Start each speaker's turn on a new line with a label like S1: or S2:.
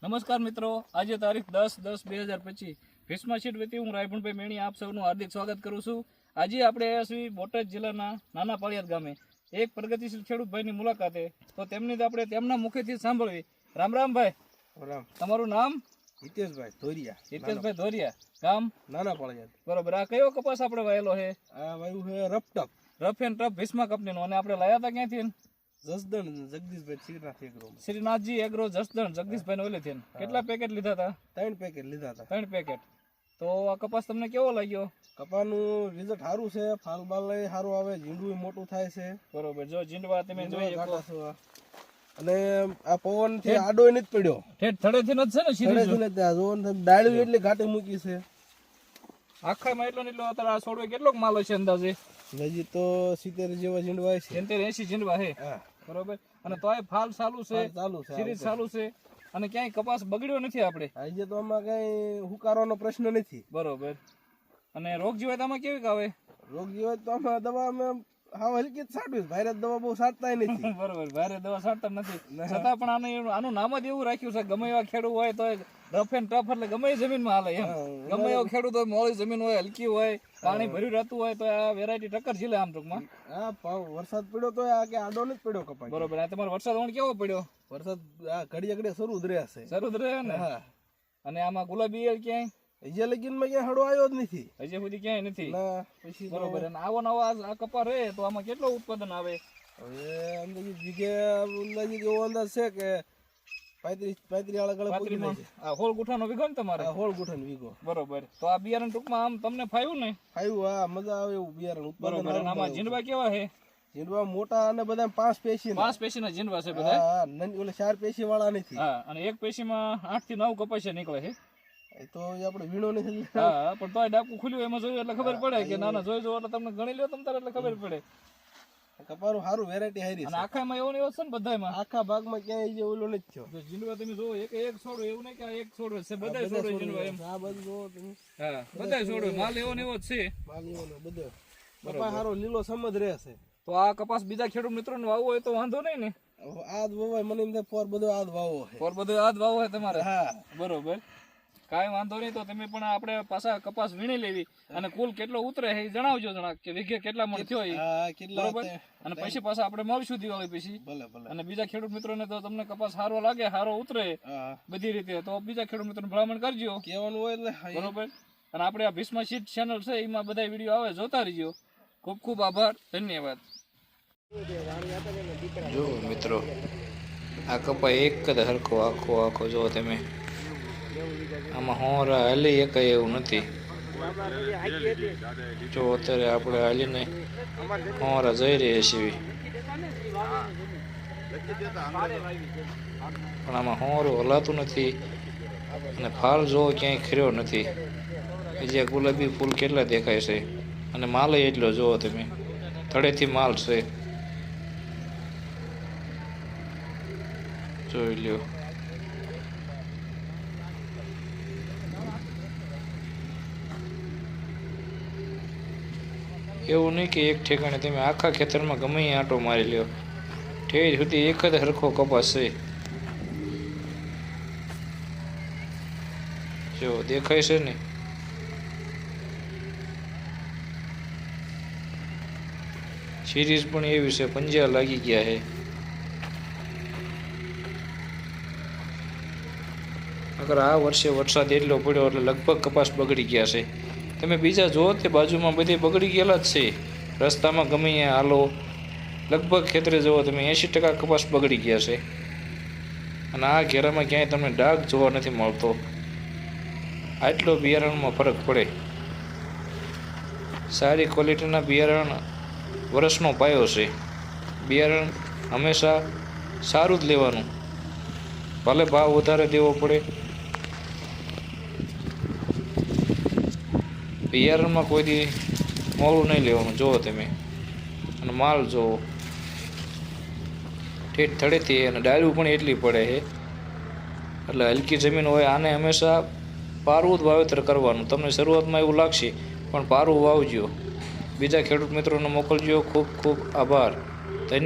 S1: નમસ્કાર મિત્રો, આજે તારીખ 10/10/2025 ભીષ્મા સીટ વતી હું રાયભણભાઈ મેણી આપ સૌનું હાર્દિક સ્વાગત કરું છું। આજે આપણે આવ્યા છીએ બોટાદ જિલ્લાના નાના પાળિયાદ ગામે એક પ્રગતિશીલ ખેડૂત ભાઈની મુલાકાતે। તો તેમની આપણે તેમના મુખેથી સાંભળવી। રામ રામ ભાઈ।
S2: રામ।
S1: તમારું નામ?
S2: હિતેશભાઈ ધોરિયા।
S1: હિતેશભાઈ ધોરિયા, ગામ
S2: નાના પાળિયાદ।
S1: બરોબર। આ કયો કપાસ આપણે વાયેલો છે?
S2: આ વાયુ છે રફ
S1: એન્ડ ટફ ભીષ્મા કંપનીનો, અને આપણે લાયા હતા ક્યાંથી?
S2: જસદણ જગદીશભાઈ શ્રીનાથ એગ્રો।
S1: શ્રીનાથજી એગ્રો જસદણ જગદીશભાઈ ઓલેથી। કેટલા પેકેટ લીધા હતા?
S2: 3 પેકેટ લીધા હતા।
S1: 3 પેકેટ। તો આ કપાસ તમને કેવો લાગ્યો?
S2: કપાનું રિઝલ્ટ સારું છે, ફાલ બાલ સારું આવે, ઝીંડું મોટું થાય છે।
S1: બરોબર। જો ઝીંડવા તમે જોઈ શકો,
S2: અને આ પવન થી આડો નથી પડ્યો,
S1: ઠેઠ થડેથી જ છે ને સીધી
S2: જો ડાળીઓ એટલી ઘાટી મૂકી છે।
S1: આખામાં એટલો ને એટલો અત્યારે આ છોડવે કેટલોક માલ હશે અંદાજે?
S2: હજી તો 70 જેવા ઝીંડવા છે,
S1: 70-80 ઝીંડવા છે। બરોબર। અને તોય ફાલ ચાલુ છે,
S2: ચાલુ છે,
S1: સિરીઝ ચાલુ છે, અને ક્યાંય કપાસ બગડ્યો નથી આપણે?
S2: આજે તો આમાં કઈ હુકારવાનો પ્રશ્ન નથી।
S1: બરોબર। અને રોગ જીવાત આમાં કેવી આવે?
S2: રોગ જીવાત તો આમાં દવા અમે હા હલકી જ છાંટવી, ભારે દવા બહુ છાંટતા નથી।
S1: બરોબર, ભારે દવા છાંટતા નથી, છતાં પણ આનું નામ જ એવું રાખ્યું છે, ગમે એવા ખેડૂત હોય તો રફ એન્ડ ટફ, એટલે ગમે એ જમીનમાં હાલે એમ। ગમે એવો ખેડૂત હોય, મોળી જમીન હોય, હલકી હોય, પાણી ભર્યું રહેતું હોય, તો આ વેરાયટી ટક્કર ઝીલે આમ ટૂંકમાં।
S2: હા, વરસાદ પડ્યો તો આ કે આડો નથી પડ્યો કપાસ।
S1: બરોબર। આ તમારો વરસાદ કેવો પડ્યો?
S2: વરસાદ આ ઘડીએ ઘડીએ શરૂ જ રહ્યા છે,
S1: શરૂ જ રહે ને? હા। અને આમાં ગુલાબી ઈયળ ક્યાંય
S2: હજી લગીનમાં ક્યાંય હડો આવ્યો જ નથી,
S1: હજી સુધી ક્યાંય નથી।
S2: પછી
S1: બરોબર। અને આવો નવો આ કપા રહે તો આમાં કેટલો ઉત્પાદન આવે?
S2: હવે અંદાજે વીઘે અંદાજે એવો અંદાજ છે કે 35 અલગ અલગ
S1: આ હોળ ગુઠાનો વીઘો ને તમારે?
S2: હોળ ગુઠાનો વીઘો।
S1: બરોબર। તો આ બિયારણ ટૂંકમાં આમ તમને ફાવ્યું ને?
S2: ફાવ્યું, હા, મજા આવે એવું બિયારણ ઉત્પાદન।
S1: બરોબર। અને આમાં ઝીંડવા કેવા છે?
S2: ઝીંડવા મોટા અને બધા 5 પેશી
S1: ના ઝીંડવા છે બધા?
S2: હા, ઓલે 4 પેશી વાળા નથી।
S1: હા। અને એક પેશીમાં 8 થી 9 કપાસિયા નીકળે છે।
S2: એ તો આપણે વીણો નથી।
S1: હા, પણ તોય ડાકું ખુલ્યું એમાં જોયું એટલે ખબર પડે કે ના જોઈ જો એટલે તમને ગણી લ્યો તમ તારે એટલે ખબર પડે।
S2: કપારું સારું, વેરાયટી હારી છે।
S1: અને આખામાં એવું ને એવું છે ને બધામાં?
S2: આખા ભાગમાં ક્યાંય જે ઓલો નથી થયો।
S1: જો ઝીંડવા તમે જો એક છોડો, એવું નહીં કે આ એક છોડો છે, બધાય છોડો ઝીંડવા એમ?
S2: આ બધું જોવો તમે।
S1: હા, બધાય છોડો, માલ એવો ને એવો જ છે।
S2: માલ એવો ને બધો કપા સારો લીલો સમજ રહેશે।
S1: તો આ કપાસ બીજા ખેડૂત મિત્રોને વાવવો હોય તો વાંધો નહીં ને?
S2: આદ વવાય, મને એમ થાય પોર બધો આદ વાવો છે,
S1: પોર બધો આદ વાવો છે તમારે?
S2: હા,
S1: બરોબર। કાંઈ વાંધો નહીં, તો તમે પણ આપણે પાછા કપાસ વીણી લેવી, અને કુલ કેટલો ઉતરે એ જણાવજો કે વીઘે કેટલા મણ થયો એ। બરોબર। અને પછી પાછા આપણે મળશું દિવાળી પછી। અને બીજા ખેડૂત મિત્રોને તો તમને કપાસ સારો લાગે, સારો ઉતરે બધી રીતે, તો બીજા ખેડૂત મિત્રોને ભલામણ કરજો,
S2: કહેવાનું હોય એટલે।
S1: બરોબર। અને આપણે આ ભીષ્મા સીટ ચેનલ છે, એમાં બધા વિડીયો આવે, જોતા રહીજો। ખૂબ ખૂબ આભાર, ધન્યવાદ।
S3: જો મિત્રો, આ કપા એક જ હરખો આખો જો તમે, આમાં હોરા હાલી એક એવું નથી। જો અત્યારે આપણે હાલીને હોરા જઈ રહ્યા છીએ, પણ આમાં હોરું હલાતું નથી, અને ફાલ જો ક્યાંય ખર્યો નથી। જે ગુલાબી ફૂલ કેટલા દેખાય છે, અને માલ એટલો જોવો તમે, થડેથી માલ છે, જોઈ લ્યો। એવું નહીં કે એક ઠેકાણે તમે આખા ખેતરમાં ગમે એ આંટો મારી લ્યો, ઠેર સુધી એક જ હરખો કપાસ છે। જો દેખાય છે ને? સિરીઝ પણ એવી છે, પંજા લાગી ગયા છે। અગર આ વર્ષે વરસાદ એટલો પડ્યો એટલે લગભગ કપાસ બગડી ગયા છે। તમે બીજા જુઓ તે બાજુમાં બધે બગડી ગયેલા જ છે, રસ્તામાં ગમે ત્યાં હાલો, લગભગ ખેતરે જુઓ તમે 80% કપાસ બગડી ગયા છે। અને આ ઘેરામાં ક્યાંય તમને ડાઘ જોવા નથી મળતો, આટલો બિયારણમાં ફરક પડે। સારી ક્વોલિટીના બિયારણ વર્ષનો પાયો છે। બિયારણ હંમેશા સારું જ લેવાનું, ભલે ભાવ વધારે દેવો પડે, બિયારણમાં કોઈ દી મોડું નહીં લેવાનું। જુઓ તમે, અને માલ જુઓ, ઠેઠ થડેથી, અને ડાળું પણ એટલી પડે છે, એટલે હલકી જમીન હોય આને હંમેશા પારવું જ વાવેતર કરવાનું। તમને શરૂઆતમાં એવું લાગશે, પણ પારવું વાવજો। બીજા ખેડૂત મિત્રોને મોકલજો। ખૂબ ખૂબ આભાર।